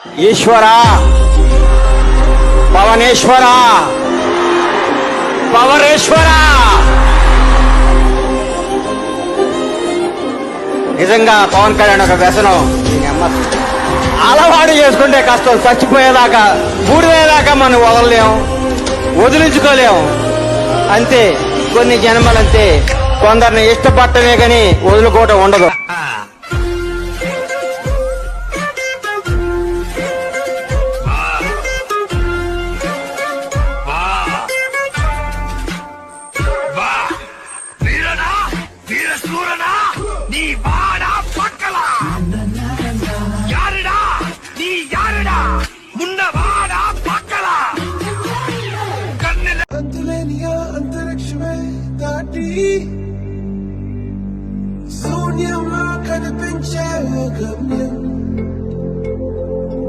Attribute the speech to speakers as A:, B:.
A: ఈశ్వరా, పవనేశ్వరా, పవరేశ్వరా, నిజంగా పవన్ కళ్యాణ్ ఒక వ్యసనం. అలవాటు చేసుకుంటే కష్టం. చచ్చిపోయేదాకా, బూడిదేదాకా మనం వదలలేము, వదిలించుకోలేము. అంతే, కొన్ని జన్మలంతే. కొందరిని ఇష్టపడటమే గాని వదులుకోవటం ఉండదు.
B: శూన్యంలో కనిపించే గమ్యం